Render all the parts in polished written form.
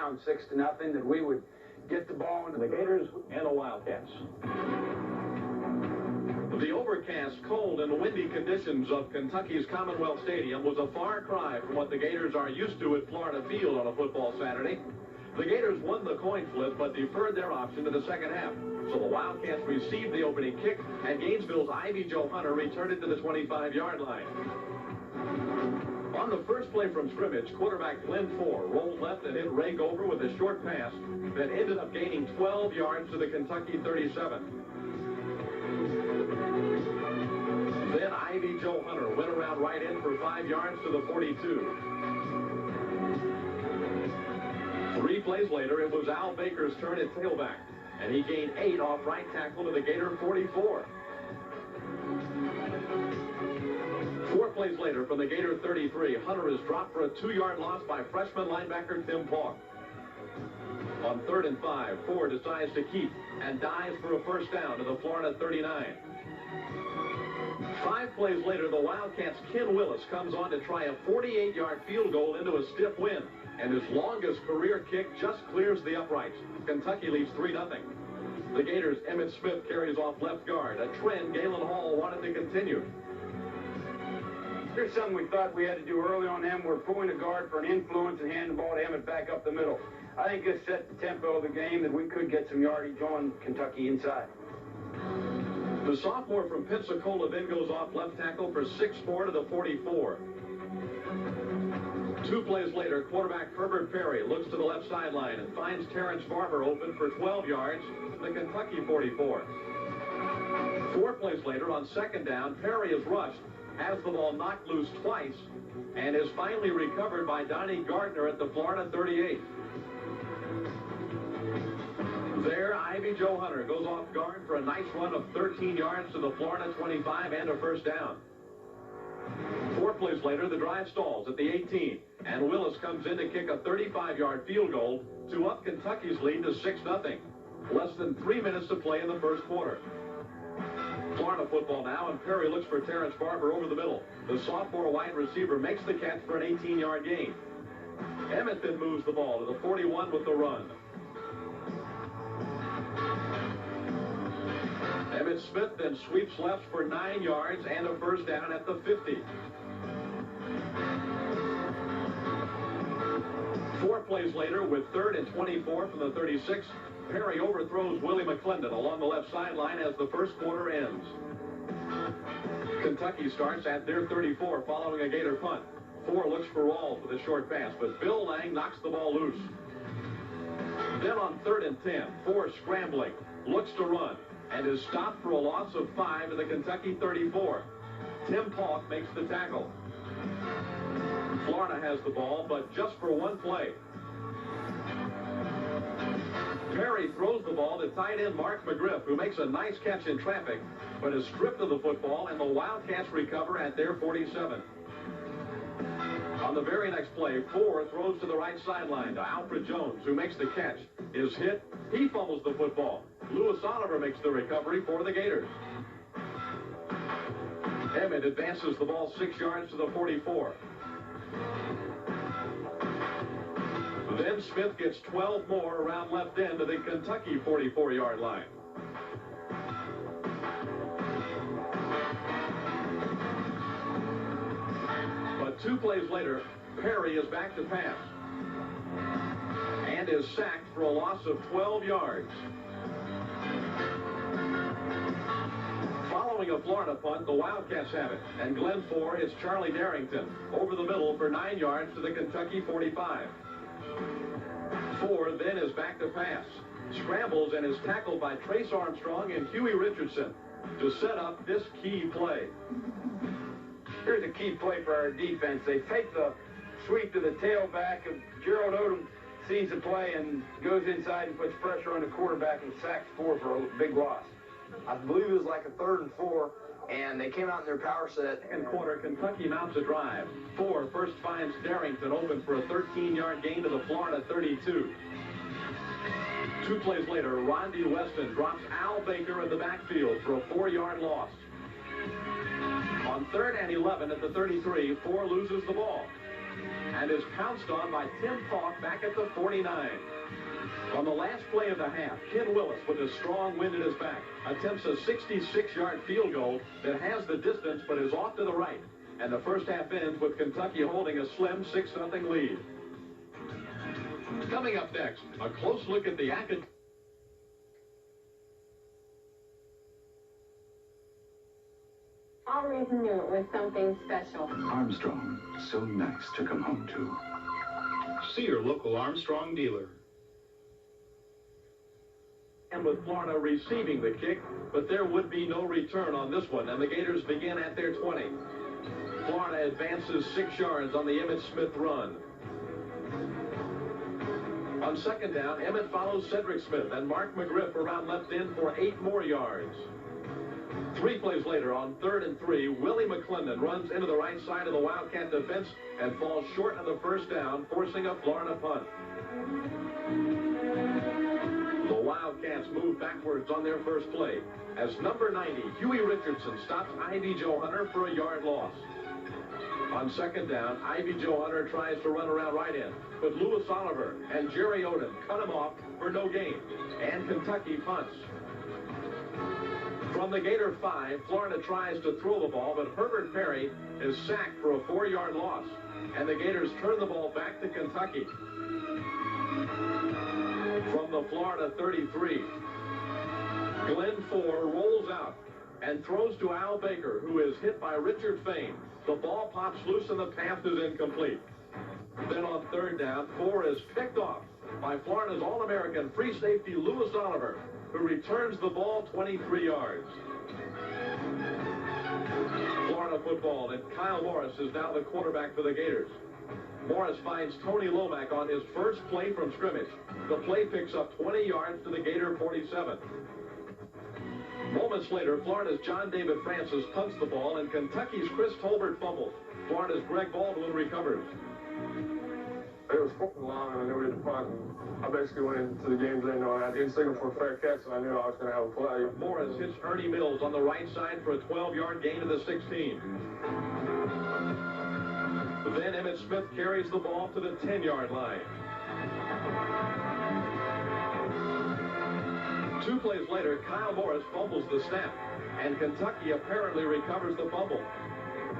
down 6-0, that we would get the ball into the Gators and the Wildcats. The overcast, cold, and windy conditions of Kentucky's Commonwealth Stadium was a far cry from what the Gators are used to at Florida Field on a football Saturday. The Gators won the coin flip, but deferred their option to the second half. So the Wildcats received the opening kick, and Gainesville's Ivy Joe Hunter returned it to the 25-yard line. On the first play from scrimmage, quarterback Glen Ford rolled left and hit Ray Gover with a short pass that ended up gaining 12 yards to the Kentucky 37. Then Ivy Joe Hunter went around right in for 5 yards to the 42. 3 plays later, it was Al Baker's turn at tailback, and he gained 8 off right tackle to the Gator 44. 4 plays later, from the Gator 33, Hunter is dropped for a 2-yard loss by freshman linebacker Tim Paugh. On 3rd and 5, Ford decides to keep and dives for a first down to the Florida 39. 5 plays later, the Wildcats' Ken Willis comes on to try a 48-yard field goal into a stiff wind, and his longest career kick just clears the uprights. Kentucky leads 3-0. The Gators' Emmett Smith carries off left guard, a trend Galen Hall wanted to continue. Here's something we thought we had to do early on him. We're pulling a guard for an influence and handing the ball to Emmett back up the middle. I think this set the tempo of the game that we could get some yardage on Kentucky inside. The sophomore from Pensacola then goes off left tackle for 6-4 to the 44. 2 plays later, quarterback Herbert Perry looks to the left sideline and finds Terrence Barber open for 12 yards, the Kentucky 44. 4 plays later, on 2nd down, Perry is rushed, has the ball knocked loose twice, and is finally recovered by Donnie Gardner at the Florida 38. There, Ivy Joe Hunter goes off guard for a nice run of 13 yards to the Florida 25 and a first down. 4 plays later, the drive stalls at the 18, and Willis comes in to kick a 35-yard field goal to up Kentucky's lead to 6-0. Less than 3 minutes to play in the first quarter. Florida football now, and Perry looks for Terrence Barber over the middle. The sophomore wide receiver makes the catch for an 18-yard gain. Emmett then moves the ball to the 41 with the run. Emmett Smith then sweeps left for 9 yards and a first down at the 50. 4 plays later, with 3rd and 24 from the 36, Perry overthrows Willie McClendon along the left sideline as the first quarter ends. Kentucky starts at their 34 following a Gator punt. Ford looks for Rawls with a short pass, but Bill Lang knocks the ball loose. Then on 3rd and 10, Ford scrambling, looks to run, and is stopped for a loss of 5 to the Kentucky 34. Tim Paugh makes the tackle. Florida has the ball, but just for 1 play. Perry throws the ball to tight end Mark McGriff, who makes a nice catch in traffic, but is stripped of the football, and the Wildcats recover at their 47. On the very next play, Ford throws to the right sideline to Alfred Jones, who makes the catch. Is hit. He fumbles the football. Lewis Oliver makes the recovery for the Gators. Emmett advances the ball 6 yards to the 44. Then Smith gets 12 more around left end to the Kentucky 44-yard line. But 2 plays later, Perry is back to pass and is sacked for a loss of 12 yards. Following a Florida punt, the Wildcats have it, and Glen Ford hits Charlie Darrington over the middle for 9 yards to the Kentucky 45. Ford then is back to pass, scrambles and is tackled by Trace Armstrong and Huey Richardson to set up this key play. Here's a key play for our defense. They take the sweep to the tailback, and Gerald Odom sees the play and goes inside and puts pressure on the quarterback and sacks Ford for a big loss. I believe it was like a 3rd and 4, and they came out in their power set. Second quarter, Kentucky mounts a drive. Ford first finds Darrington open for a 13-yard gain to the Florida 32. 2 plays later, Rondi Weston drops Al Baker in the backfield for a 4-yard loss. On 3rd and 11 at the 33, Ford loses the ball. and is pounced on by Tim Falk back at the 49. On the last play of the half, Ken Willis, with a strong wind at his back, attempts a 66-yard field goal that has the distance but is off to the right. And the first half ends with Kentucky holding a slim 6-0 lead. Coming up next, a close look at the academic. Always knew it was something special. Armstrong, so nice to come home to. See your local Armstrong dealer. And with Florida receiving the kick, but there would be no return on this one, and the Gators begin at their 20. Florida advances 6 yards on the Emmitt Smith run. On second down, Emmitt follows Cedric Smith and Mark McGriff around left end for 8 more yards. 3 plays later, on 3rd and 3, Willie McClendon runs into the right side of the Wildcat defense and falls short of the first down, forcing a Florida punt. The Wildcats move backwards on their first play as number 90, Huey Richardson, stops Ivy Joe Hunter for a yard loss. On second down, Ivy Joe Hunter tries to run around right end, but Lewis Oliver and Jerry Odom cut him off for no gain, and Kentucky punts. From the Gator 5, Florida tries to throw the ball, but Herbert Perry is sacked for a 4-yard loss, and the Gators turn the ball back to Kentucky. From the Florida 33, Glenn Ford rolls out and throws to Al Baker, who is hit by Richard Fain. The ball pops loose and the pass is incomplete. Then on 3rd down, Ford is picked off by Florida's All-American free safety Lewis Oliver, who returns the ball 23 yards. Florida football, and Kyle Morris is now the quarterback for the Gators. Morris finds Tony Lomack on his first play from scrimmage. The play picks up 20 yards to the Gator 47. Moments later, Florida's John David Francis punts the ball, and Kentucky's Chris Tolbert fumbles. Florida's Greg Baldwin recovers. It was 4th and long, and I knew we had to punt. And I basically went into the game saying, I didn't signal for a fair catch, and I knew I was going to have a play. Morris hits Ernie Mills on the right side for a 12-yard gain to the 16. Then Emmitt Smith carries the ball to the 10-yard line. 2 plays later, Kyle Morris fumbles the snap, and Kentucky apparently recovers the fumble.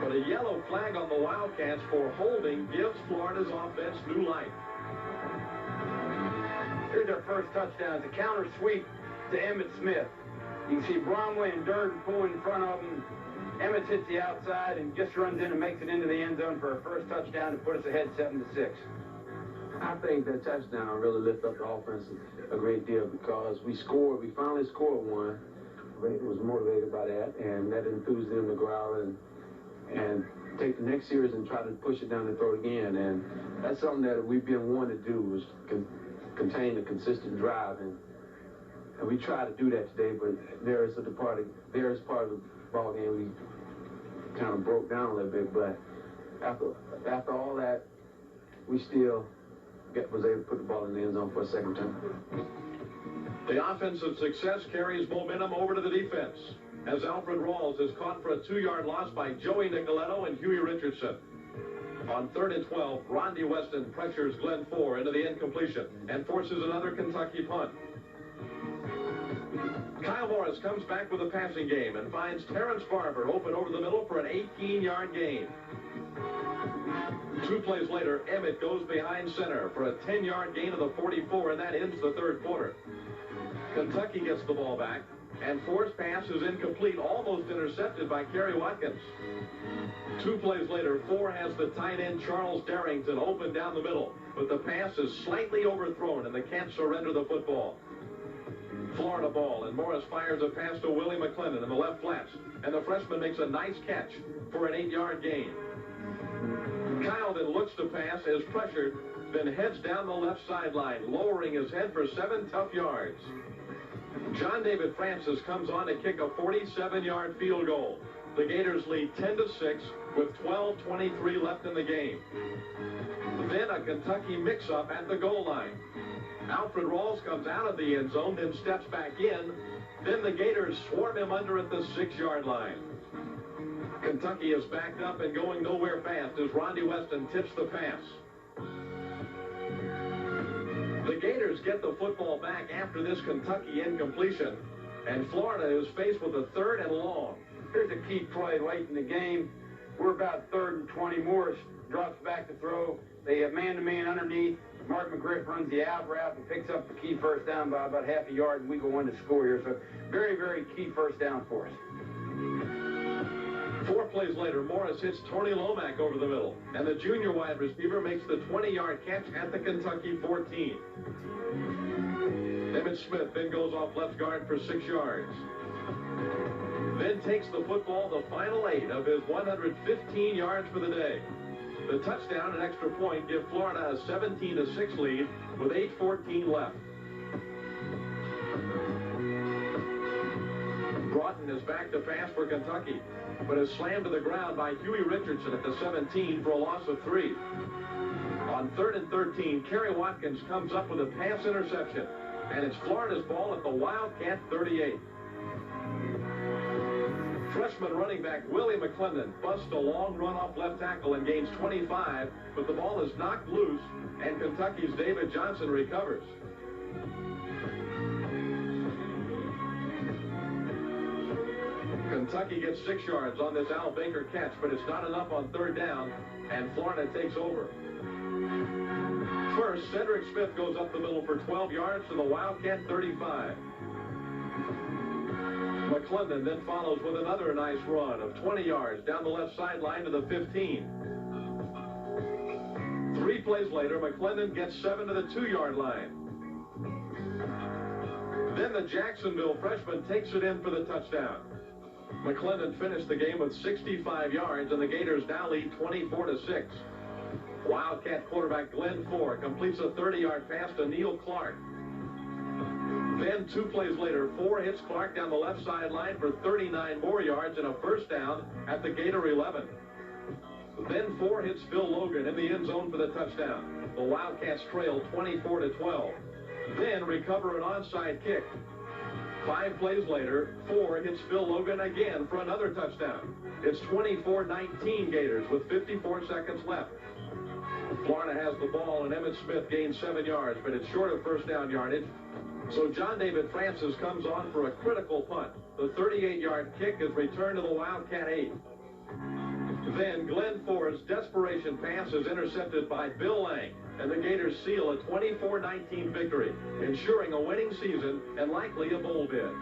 But a yellow flag on the Wildcats for holding gives Florida's offense new life. Here's their first touchdown. It's a counter sweep to Emmitt Smith. You can see Bromley and Durden pull in front of him. Emmitt hits the outside and just runs in and makes it into the end zone for a first touchdown to put us ahead 7-6. I think that touchdown really lifted up the offense a great deal because we finally scored one. Ray was motivated by that, and that enthused them to go out and take the next series and try to push it down and throw it again. And that's something that we've been wanting to do, was contain a consistent drive. And we tried to do that today, but there is part of the ball game we kind of broke down a little bit. But after all that, we still was able to put the ball in the end zone for a second time. The offensive success carries momentum over to the defense, as Alfred Rawls is caught for a 2-yard loss by Joey Nicoletto and Huey Richardson. On 3rd and 12, Rondi Weston pressures Glenn Ford into the incompletion and forces another Kentucky punt. Kyle Morris comes back with a passing game and finds Terrence Barber open over the middle for an 18-yard gain. 2 plays later, Emmitt goes behind center for a 10-yard gain of the 44, and that ends the 3rd quarter. Kentucky gets the ball back, and Ford's pass is incomplete, almost intercepted by Kerry Watkins. 2 plays later, Ford has the tight end Charles Darrington open down the middle, but the pass is slightly overthrown, and the Cats surrender the football. Florida ball, and Morris fires a pass to Willie McClendon in the left flats, and the freshman makes a nice catch for an 8-yard gain. Kyle then looks to pass, is pressured, then heads down the left sideline, lowering his head for 7 tough yards. John David Francis comes on to kick a 47-yard field goal. The Gators lead 10-6 with 12:23 left in the game. Then a Kentucky mix-up at the goal line. Alfred Rawls comes out of the end zone, then steps back in. Then the Gators swarm him under at the 6-yard line. Kentucky is backed up and going nowhere fast as Rondi Weston tips the pass. The Gators get the football back after this Kentucky incompletion, and Florida is faced with a 3rd and long. Here's a key play late in the game. We're about 3rd and 20. Morris drops back to throw. They have man-to-man underneath. Mark McGriff runs the out route and picks up the key first down by about half a yard, and we go on to score here. So very, very key first down for us. 4 plays later, Morris hits Tony Lomack over the middle, and the junior wide receiver makes the 20-yard catch at the Kentucky 14. Emmett Smith then goes off left guard for 6 yards. Then takes the football the final 8 of his 115 yards for the day. The touchdown and extra point give Florida a 17-6 lead with 8:14 left. Broughton is back to pass for Kentucky, but is slammed to the ground by Huey Richardson at the 17 for a loss of 3. On 3rd and 13, Kerry Watkins comes up with a pass interception, and it's Florida's ball at the Wildcat 38. Freshman running back Willie McClendon busts a long run off left tackle and gains 25, but the ball is knocked loose, and Kentucky's David Johnson recovers. Kentucky gets 6 yards on this Al Baker catch, but it's not enough on 3rd down, and Florida takes over. First, Cedric Smith goes up the middle for 12 yards to the Wildcat 35. McClendon then follows with another nice run of 20 yards down the left sideline to the 15. 3 plays later, McClendon gets 7 to the 2-yard line. Then the Jacksonville freshman takes it in for the touchdown. McClendon finished the game with 65 yards, and the Gators now lead 24-6. Wildcat quarterback Glenn Ford completes a 30-yard pass to Neil Clark. Then 2 plays later, Ford hits Clark down the left sideline for 39 more yards and a first down at the Gator 11. Then Ford hits Phil Logan in the end zone for the touchdown. The Wildcats trail 24-12. Then recover an onside kick. 5 plays later, Ford hits Phil Logan again for another touchdown. It's 24-19 Gators with 54 seconds left. Florida has the ball, and Emmett Smith gains 7 yards, but it's short of first down yardage. So John David Francis comes on for a critical punt. The 38-yard kick is returned to the Wildcat 8. Then Glenn Ford's desperation pass is intercepted by Bill Lang, and the Gators seal a 24-19 victory, ensuring a winning season and likely a bowl bid.